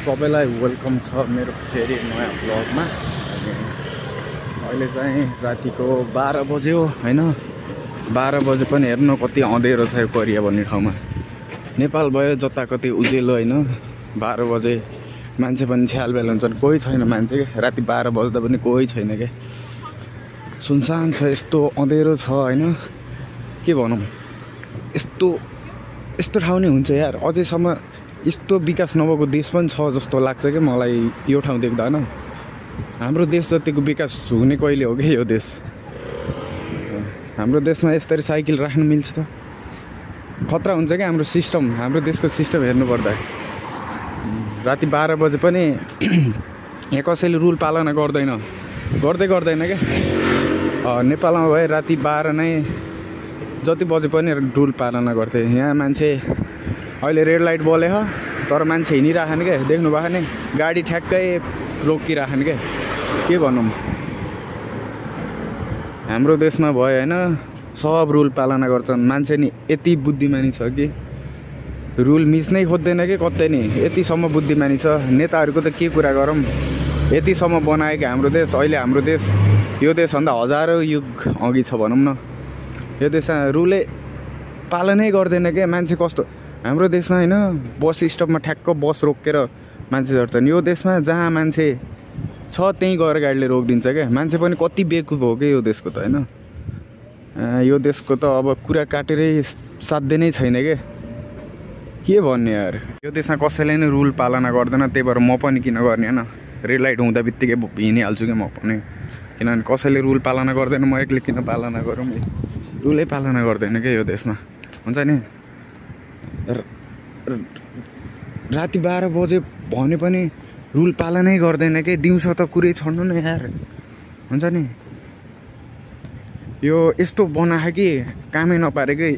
सबैलाई वेलकम छ मेरो फेरि नयाँ ब्लगमा। अहिले चाहिँ रातिको 12 बज्यो हैन। 12 बजे पनि हेर्नु कति अँधेरो छ यो करिया भन्ने ठाउँमा। नेपाल भयो जता कति उजेलो हैन। 12 बजे मान्छे पनि छ्यालबेल हुन्छन्, कोही छैन मान्छे के। राति 12 बज्दा पनि कोही छैन के, सुनसान छ, यस्तो अँधेरो छ हैन। के भनौँ, यस्तो ठाउँ नै हुन्छ यार। अझैसम्म यस्तो विकास नभएको देश पनि छ जस्तो लाग्छ कि मलाई यो ठाउँ देख्दा हैन। हाम्रो देश जतिको विकास हुने कहिले हो कि यो देश। हाम्रो देशमा यसरी साइकल राख्न मिल्छ त? खतरा हुन्छ कि हाम्रो सिस्टम, हाम्रो देशको सिस्टम हेर्नुपर्दा। राति 12 बजे पनि यहाँ कसैले रुल पालना गर्दैन क्या। नेपालमा भए राति 12 नै जति बजे पनि रुल पालना गर्थे। यहाँ मान्छे अहिले रेड लाइट बोले हो तर मान्छे हिँडिराखन् क्या, देख्नु भएको नि, गाडी ठ्याक्कै रोकिराखन् क्या। के भनौँ, हाम्रो देशमा भयो हैन, सब रुल पालना गर्छन्। मान्छे नि यति बुद्धिमानी छ कि रुल मिच्नै खोज्दैन कि कतै नि, यतिसम्म बुद्धिमानी छ। नेताहरूको त के कुरा गरौँ, यतिसम्म बनायो कि हाम्रो देश। अहिले हाम्रो देश यो देशभन्दा हजारौँ युग अघि छ भनौँ न। यो देशमा रुलै पालनै गर्दैन क्या मान्छे। कस्तो हाम्रो देशमा हैन, बस स्टपमा ठ्याक्क बस रोकेर मान्छे झर्छन्। यो देशमा जहाँ मान्छे छ त्यहीँ गएर गाडीले रोकिदिन्छ क्या। मान्छे पनि कति बेकुफ हो कि यो देशको त हैन। यो देशको त अब कुरा काटेरै साध्य नै छैन के भन्ने यार। यो देशमा कसैले नै रुल पालना गर्दैन, त्यही भएर म पनि किन गर्ने हैन। रेड लाइट हुँदा बित्तिकै हिँडिहाल्छु कि म पनि, किनभने कसैले रुल पालना गर्दैन, म एक्लै किन पालना गरौँ। रुलै पालना गर्दैन क्या यो देशमा, हुन्छ नि। राति 12 बजे भने पनि रुल पालनै गर्दैन कि। दिउँसो त कुरै छोड्नु न यार, हुन्छ नि। यो यस्तो बनायो कि कामै नपारेकै।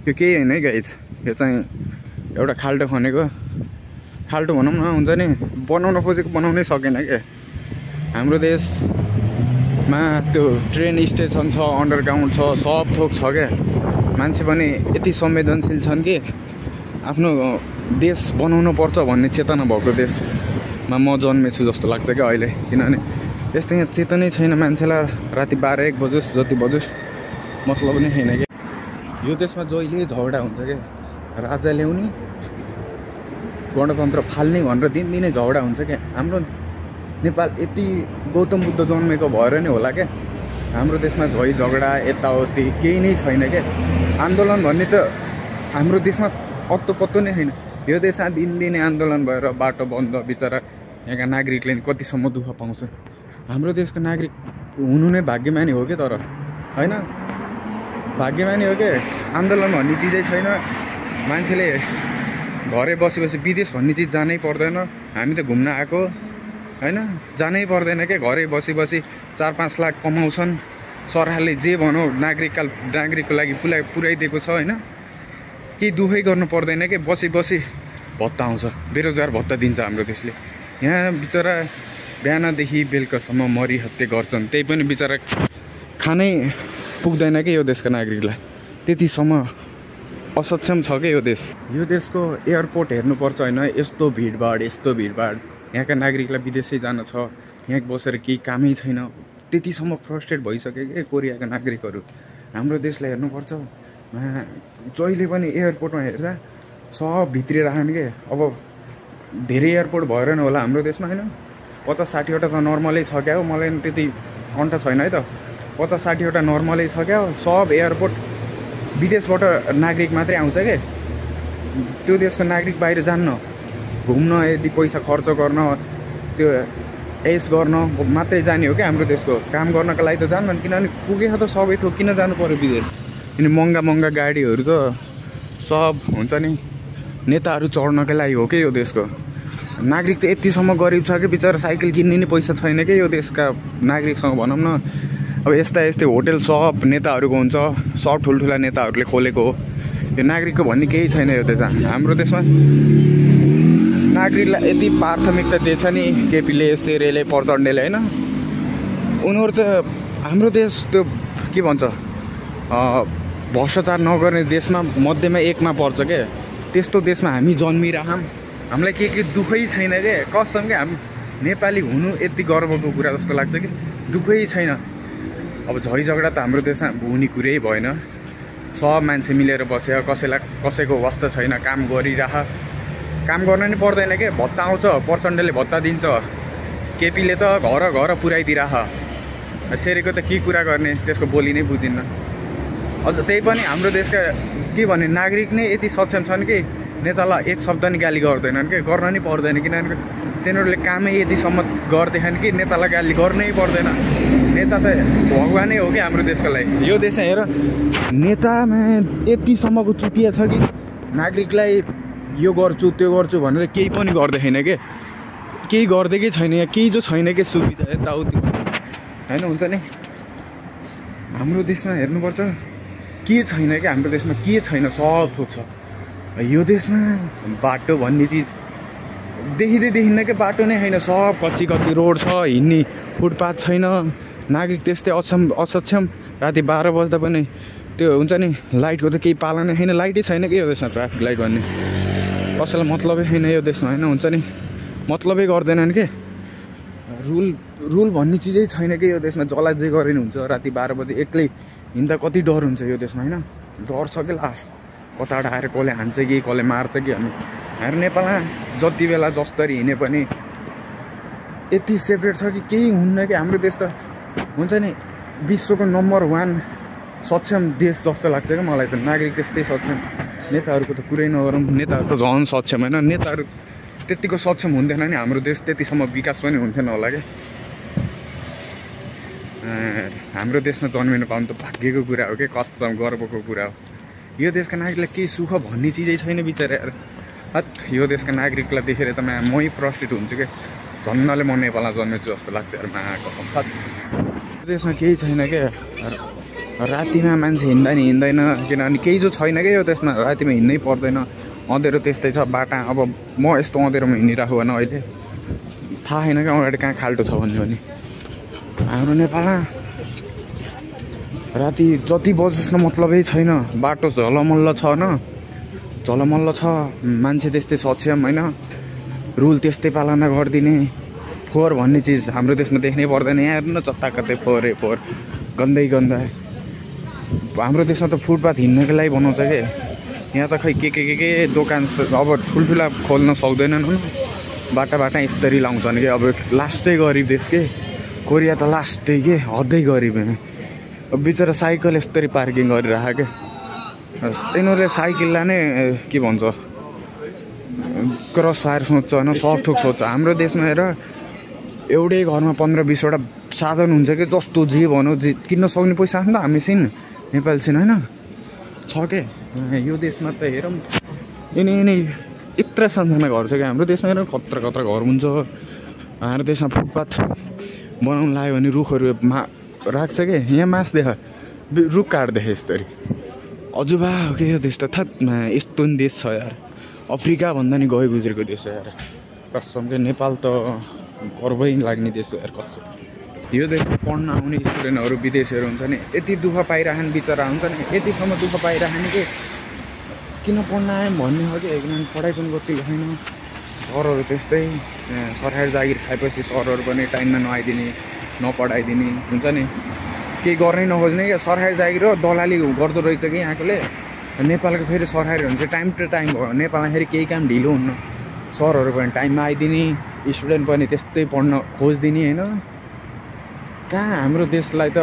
यो केही होइन है गाइज, यो चाहिँ एउटा खाल्टो खनेको खाल्टो भनौँ न, हुन्छ नि। बनाउन खोजेको बनाउनै सकेन क्या। हाम्रो देशमा त्यो ट्रेन स्टेसन छ, अन्डरग्राउन्ड छ, सब थोक छ क्या। मान्छे पनि यति संवेदनशील छन् कि आफ्नो देश बनाउनु पर्छ भन्ने चेतना भएको देशमा म जन्मेछु जस्तो लाग्छ क्या अहिले। किनभने यस्तो यहाँ चेतनै छैन मान्छेलाई। राति 12-1 बजोस् जति बजोस् मतलब नै छैन क्या। यो देशमा जहिले झगडा हुन्छ क्या। राजा ल्याउने, गणतन्त्र फाल्ने भनेर दिनदिनै झगडा हुन्छ क्या। हाम्रो नेपाल यति गौतम बुद्ध जन्मेको भएर नै होला क्या। हाम्रो देशमा झै झगडा यताउति केही नै छैन क्या। आन्दोलन भन्ने त हाम्रो देशमा अत्तो पत्तो नै छैन। यो देशमा दिनदिनै आन्दोलन भएर बाटो बन्द, बिचरा यहाँका नागरिकले कतिसम्म दुःख पाउँछन्। हाम्रो देशको नागरिक हुनु नै भाग्यमानी हो क्या, तर होइन भाग्यमानी हो क्या। आन्दोलन भन्ने चिजै छैन। मान्छेले घरै बसी विदेश भन्ने चिज जानै पर्दैन। हामी त घुम्न आएको होइन, जानै पर्दैन क्या। घरै बसी 4-5 लाख कमाउँछन्। सरकारले जे भनौँ नागरिकको लागि पुऱ्याइदिएको छ होइन। केही दुःखै गर्नु पर्दैन क्या। बसी भत्ता आउँछ, बेरोजगार भत्ता दिन्छ हाम्रो देशले। यहाँ बिचरा बिहानदेखि बेलुकासम्म मरिहत्ते गर्छन्, त्यही पनि बिचरा खानै पुग्दैन कि यो देशका नागरिकलाई। त्यतिसम्म असक्षम छ क्या यो देश। यो देशको एयरपोर्ट हेर्नुपर्छ होइन, यस्तो भिडभाड। यहाँका नागरिकलाई विदेशै जान छ, यहाँ बसेर केही कामै छैन। त्यतिसम्म फ्रस्ट्रेट भइसक्यो कि कोरियाका नागरिकहरू। हाम्रो देशलाई हेर्नुपर्छ, जहिले पनि एयरपोर्टमा हेर्दा सब भित्रिराखन् के। अब धेरै एयरपोर्ट भएर नै होला हाम्रो देशमा होइन। 50-60 वटा त नर्मलै छ क्या हो। मलाई त्यति कन्ट छैन है त। 50-60 वटा नर्मलै छ क्या हो। सब एयरपोर्ट विदेशबाट नागरिक मात्रै आउँछ क्या। त्यो देशको नागरिक बाहिर जान्न, घुम्न, यदि पैसा खर्च गर्न, त्यो एस गर्न मात्रै जाने हो क्या। हाम्रो देशको काम गर्नको लागि त जान्दैन, किनभने पुगेको त सबै थोक किन जानु पर्यो विदेश। किन महँगा गाडीहरू त सब हुन्छ नि, नेताहरू चढ्नकै लागि हो कि यो देशको। नागरिक त यतिसम्म गरिब छ कि बिचरा साइकल किन्ने नै पैसा छैन कि यो देशका नागरिकसँग भनौँ न। अब यस्तै होटेल सब नेताहरूको हुन्छ, सब ठुल्ठुला नेताहरूले खोलेको हो। यो नागरिकको भन्ने केही छैन यो देशमा। हाम्रो देशमा नागरिकलाई यति प्राथमिकता दिएछ नि केपीले, शेरेले, प्रचण्डले होइन। उनीहरू त हाम्रो देश त्यो के भन्छ, भ्रष्टाचार नगर्ने देशमा मध्येमा एकमा पर्छ क्या। त्यस्तो देशमा हामी जन्मिरहौँ हामीलाई के दुःखै छैन के कसम के हामी नेपाली हुनु यति गर्वको कुरा जस्तो लाग्छ कि दुःखै छैन। अब झै झगडा त हाम्रो देशमा हुने कुरै भएन। सब मान्छे मिलेर बस्यो, कसैको वास्ता छैन, काम गरिरह, काम गर्न नि पर्दैन के, भत्ता आउँछ, प्रचण्डले भत्ता दिन्छ, केपीले त घर घर पुर्याइदिरह, सेरेको त के कुरा गर्ने, त्यसको बोली नै बुझिन्न। अझ त्यही पनि हाम्रो देशका के भने नागरिक नै यति सक्षम छन् कि नेतालाई एक शब्द नि गाली गर्दैनन् के, गर्न नि पर्दैन, किनभने तिनीहरूले कामै यतिसम्म गर्दैछन् कि नेतालाई गाली गर्नै पर्दैन। नेता त भगवानै हो कि हाम्रो देशको लागि। यो देशमा हेर नेतामा यतिसम्मको चुतिया छ कि नागरिकलाई यो गर्छु त्यो गर्छु भनेर केही पनि गर्दैन के, केही गर्दैकै छैन, यहाँ केही जो छैन कि सुविधा यताउति होइन हुन्छ नि। हाम्रो देशमा हेर्नुपर्छ के छैन कि, हाम्रो देशमा के छैन, सब थोक छ। यो देशमा बाटो भन्ने चिज देखिन्न कि, बाटो नै छैन, सब कच्ची रोड छ, हिँड्ने फुटपाथ छैन, नागरिक त्यस्तै असक्षम। राति 12 बज्दा पनि त्यो हुन्छ नि लाइटको त केही पालनै छैन, लाइटै छैन कि यो देशमा, ट्राफिक लाइट भन्ने कसैलाई मतलबै छैन यो देशमा होइन हुन्छ नि, मतलबै गर्दैनन् के, रुल भन्ने चिजै छैन कि यो देशमा। जसलाई जे गरे नि हुन्छ, राति 12 बजे एक्लै हिँड्दा कति डर हुन्छ यो देशमा होइन, डर छ कि लास्ट कताबाट आएर कसले हान्छ कि कसले मार्छ कि। हाम्रो नेपालमा जति बेला जसरी हिँडे पनि यति सेपरेट छ कि केही हुन्न कि। हाम्रो देश त हुन्छ नि विश्वको नम्बर 1 सक्षम देश जस्तो लाग्छ क्या मलाई त, नागरिक त्यस्तै सक्षम। नेताहरूको त कुरै नगरौँ, नेताहरू त झन् सक्षम होइन, नेताहरू त्यतिको सक्षम हुन्थेन नि हाम्रो देश त्यतिसम्म विकास पनि हुन्थेन होला क्या। हाम्रो देशमा जन्मिनु पाउनु त भाग्यको कुरा हो कि, कसम गर्वको कुरा हो। यो देशका नागरिकलाई केही सुख भन्ने चिजै छैन बिचरा। यो देशका नागरिकलाई देखेर त मै फ्रस्ट्रेट हुन्छु क्या, झन्नले म नेपालमा जन्मेछु जस्तो लाग्छ यार, कसम। यो देशमा केही छैन क्या, रातिमा मान्छे हिँड्दा नि हिँड्दैन, किनभने केही जो छैन क्या यो देशमा, रातिमा हिँड्नै पर्दैन। अँधेरो त्यस्तै छ, बाटा अब म यस्तो अँधेरोमा हिँडिरहेको भएन अहिले, थाहा छैन क्या अगाडि कहाँ खाल्टो छ भन्ने पनि। हाम्रो नेपालमा राति जति बजोस् न मतलबै छैन, बाटो झलमल्ल छ न, झलमल्ल छ, मान्छे त्यस्तै सक्षम होइन, रुल त्यस्तै पालना गरिदिने। फोहोर भन्ने चिज हाम्रो देशमा देख्नै पर्दैन, यहाँ हेर्नु न जताकतै फोहोर गन्दै गन्दा। हाम्रो देशमा त फुटपाथ हिँड्नको लागि बनाउँछ के, यहाँ त खै के दोकान अब ठुल्ठुला खोल्न सक्दैनन्, बाटा यस्तरी लाउँछन् कि। अब लास्टै गरिब देश के कोरिया त, लास्टै के हदै गरिब। अब बिचरा साइकल यस्तरी पार्किङ गरिरहेको क्या, यिनीहरूले साइकललाई नै के भन्छ क्रस फायर सोच्छ होइन, सकथोक सोच्छ। हाम्रो देशमा हेर एउटै घरमा 15-20वटा साधन हुन्छ कि, जस्तो जे भनौँ जे किन्न सक्ने पैसा छ नि त हामीसिन, नेपालसिन होइन छ के। यो देशमा त हेरौँ यिनी यत्र सानसाना घर छ क्या हाम्रो देशमा, हेर कत्रा घर हुन्छ। हाम्रो देशमा फुटपाथ बनाउनु लाग्यो भने रुखहरू राख्छ कि, यहाँ मास देखा रुख काट्दै यस्तरी, अजुबा हो कि यो देश त। यस्तो नि देश छ यार, अफ्रिका भन्दा नि गयो गुज्रेको देश हो यार, कसम के। नेपाल त गर्वै लाग्ने देश हो यार, कसम। यो देशमा पढ्न आउने स्टुडेन्टहरू विदेशीहरू हुन्छ नि, यति दुःख पाइरहन् बिचरा, हुन्छ नि यतिसम्म दुःख पाइरहन् कि किन पढ्न आयौँ भन्ने हो कि, किनभने पढाइ पनि कति छैन। सरहरू त्यस्तै, सरकारी जागिर खाएपछि सरहरू पनि टाइममा नआइदिने, नपढाइदिने, हुन्छ नि केही गर्नै नखोज्ने क्या। सरकारी जागिर हो, दलाली गर्दो रहेछ कि यहाँकोले। नेपालको फेरि सरकारी हुन्छ टाइम टु टाइम भयो, नेपालमा फेरि केही काम ढिलो हुन्न, सरहरू पनि टाइममा आइदिने, स्टुडेन्ट पनि त्यस्तै पढ्न खोजिदिने होइन। कहाँ हाम्रो देशलाई त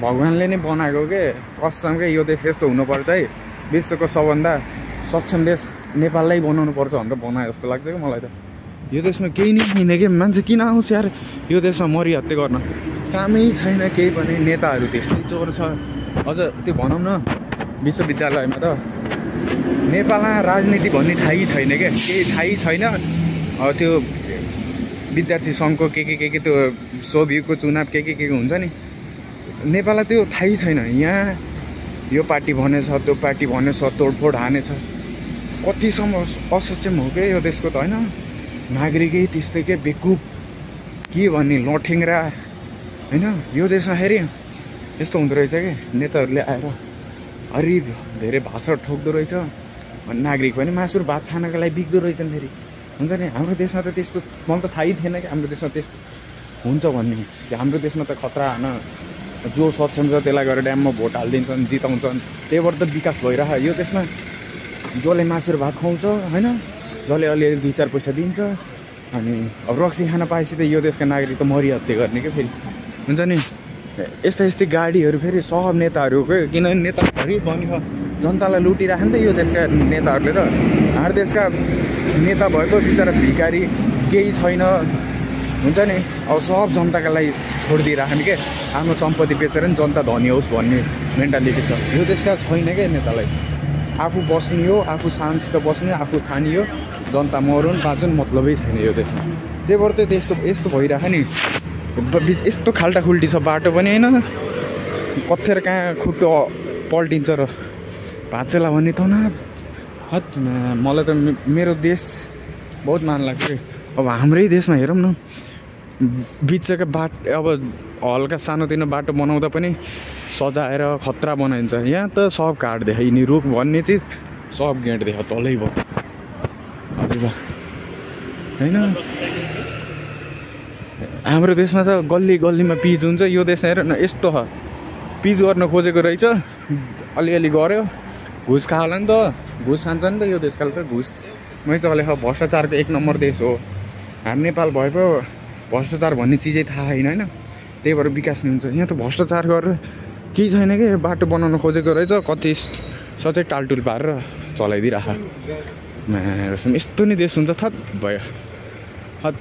भगवान्ले नै बनाएको के, कसम के। यो देश यस्तो हुनुपर्छ है, विश्वको सबभन्दा सक्षम देश नेपाललाई बनाउनु पर्छ भनेर बनाए जस्तो लाग्छ कि मलाई त। यो देशमा केही नै छैन कि, मान्छे किन आउँछ यार यो देशमा मरिहत्ते गर्न, कामै छैन केही पनि। नेताहरू त्यस्तै चोर छ। अझ त्यो भनौँ न विश्वविद्यालयमा त नेपालमा राजनीति भन्ने थाहै छैन क्या, केही थाहै छैन। त्यो विद्यार्थी सङ्घको के त्यो सोभिको चुनाव के हुन्छ नि, नेपाललाई त्यो थाहै छैन। यहाँ यो पार्टी भनेछ, त्यो पार्टी भनेछ, तोडफोड हानेछ। कतिसम्म असक्षम हो क्या यो देशको त होइन, नागरिकै त्यस्तै के बेकुब के भन्ने लठेङ्ग्रा होइन। यो देशमा फेरि यस्तो हुँदो रहेछ कि नेताहरूले आएर धेरै भाषा ठोक्दो रहेछ, नागरिक पनि मासु भात खानको लागि बिग्दो रहेछन्। फेरि हुन्छ नि हाम्रो देशमा त त्यस्तो मलाई त थाहै थिएन कि हाम्रो देशमा त्यस्तो हुन्छ भन्ने कि हाम्रो देशमा त खतरा होइन जो सक्षम छ त्यसलाई गएर ड्याममा भोट हालिदिन्छन् जिताउँछन् त्यहीबाट त विकास भइरह यो देशमा जसले मासु र भात खुवाउँछ होइन जसले अलिअलि 2-4 पैसा दिन्छ अनि अब रक्सी खान पाएपछि त यो देशका नागरिक त मरिहत्या गर्ने क्या फेरि हुन्छ नि यस्तै गाडीहरू फेरि सब नेताहरूको किनभने नेताहरू बनियो जनतालाई लुटिराख्यो नि त यो देशका नेताहरूले त हाम्रो देशका नेता भएको बिचरा भिखारी केही छैन हुन्छ नि अब सब जनताका लागि छोडिदिइराख्ने के आफ्नो सम्पत्ति बेचेर नि जनता धनी होस् भन्ने मेन्टालिटी छ यो देशका छैन क्या नेतालाई आफू बस्ने हो आफू शान्तिसित बस्ने आफू खाने हो जनता मरुन् बाँचुन् मतलबै छैन यो देशमा त्यही भएर त यस्तो भइरहेको नि यस्तो खाल्टाखुल्टी छ बाटो पनि होइन कथेर कहाँ खुट्टो पल्टिन्छ र भाँचेला भन्ने त न हत मलाई त मेरो देश बहुत मान लाग्छ अब हाम्रै देशमा हेरौँ न बिचका बाटो अब हल्का सानोतिनो बाटो बनाउँदा पनि सजाएर खतरा बनाइन्छ यहाँ त सब काट्दै यिनी रुख भन्ने चिज सब गेँट्दै तलै भयो हजुर होइन हाम्रो देशमा त गल्ली गल्लीमा पिच हुन्छ यो देशमा हेर न यस्तो छ पिच गर्न खोजेको रहेछ अलिअलि गऱ्यो घुस खाला नि त घुस खान्छ नि त यो देशकाले त घुसमै चलेको भ्रष्टाचारको 1 नम्बर देश हो हाम्रो नेपाल भएको भ्रष्टाचार भन्ने चिजै थाहा छैन होइन त्यही भएर विकास नि हुन्छ यहाँ त भ्रष्टाचार गरेर केही छैन कि बाटो बनाउन खोजेको रहेछ कति सचै टालटुल पारेर चलाइदिइराख यस्तो नि देश हुन्छ थत भयो हत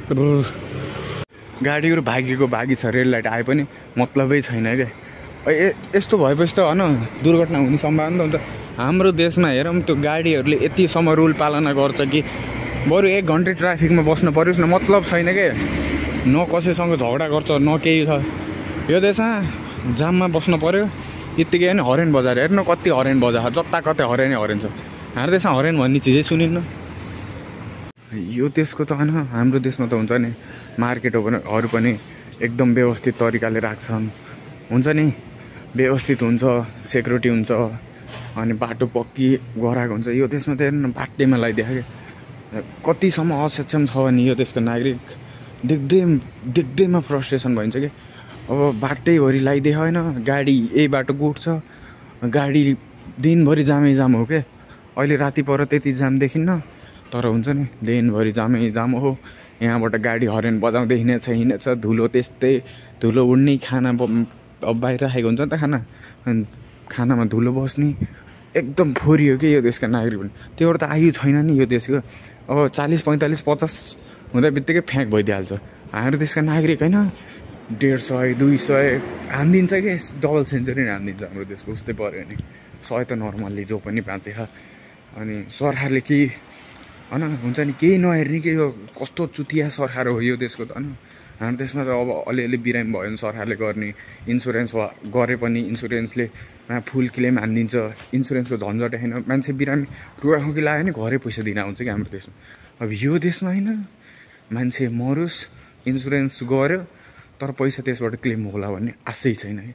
गाडीहरू भागी छ रेड लाइट आए पनि मतलबै छैन क्या यस्तो भएपछि त होइन दुर्घटना हुने सम्भावना त हुन्छ हाम्रो देशमा हेरौँ त्यो गाडीहरूले यतिसम्म रुल पालना गर्छ कि बरु 1 घन्टा ट्राफिकमा बस्नु पऱ्योस् न मतलब छैन के न कसैसँग झगडा गर्छ न केही छ यो देशमा जाममा बस्नु पऱ्यो यत्तिकै होइन हरेन बजार हेर्नु कति हरेन बजार जता कतै हरेनै हरेन छ हाम्रो देशमा हरेन भन्ने चिजै सुनिन्न यो देशको त होइन हाम्रो देशमा त हुन्छ नि मार्केटहरू पनि एकदम व्यवस्थित तरिकाले राख्छन् हुन्छ नि व्यवस्थित हुन्छ सेक्युरिटी हुन्छ अनि बाटो पक्की गराएको हुन्छ यो देशमा त हेर्नु बाटैमा लगाइदिएको कतिसम्म असक्षम छ भने यो देशको नागरिक देख्दैमा फ्रस्ट्रेसन भइन्छ कि अब बाटैभरि लगाइदिए होइन गाडी यही बाटो गुट्छ गाडी दिनभरि जामै जाम हो क्या अहिले राति पर त्यति जाम देखिन्न तर हुन्छ नि दिनभरि जामै जाम हो यहाँबाट गाडी हरेन बजाउँदै हिँडेछ धुलो त्यस्तै धुलो उड्ने खाना अब बाहिर राखेको हुन्छ नि त खानामा धुलो बस्ने एकदम फोरी हो कि यो देशका नागरिक पनि त्यो भएर त आयु छैन नि यो देशको अब 40, 45, 50 हुँदा बित्तिकै फ्याँक भइदिइहाल्छ हाम्रो देशका नागरिक होइन 150, 200 हानिदिन्छ कि डबल सेन्चुरी हानिदिन्छ हाम्रो देशको उस्तै पऱ्यो भने 100 त नर्मल्ली जो पनि बाँचेछ अनि सरकारले केही होइन हुन्छ नि केही नहेर्ने कि यो कस्तो चुतिया सरकार हो यो देशको त होइन हाम्रो देशमा त अब अलिअलि बिरामी भयो भने सरकारले गर्ने इन्सुरेन्स गरे पनि इन्सुरेन्सले फुल क्लेम हानिदिन्छ इन्सुरेन्सको झन्झट होइन मान्छे बिरामी रुगाखोकी लाग्यो भने घरै पैसा दिन आउँछ कि हाम्रो देशमा अब यो देशमा होइन मान्छे मरोस् इन्सुरेन्स गऱ्यो तर पैसा त्यसबाट क्लेम होला भन्ने आशै छैन कि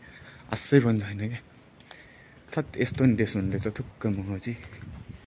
आशै पनि छैन क्या यस्तो नि देश हुँदैछ थुक्क म चाहिँ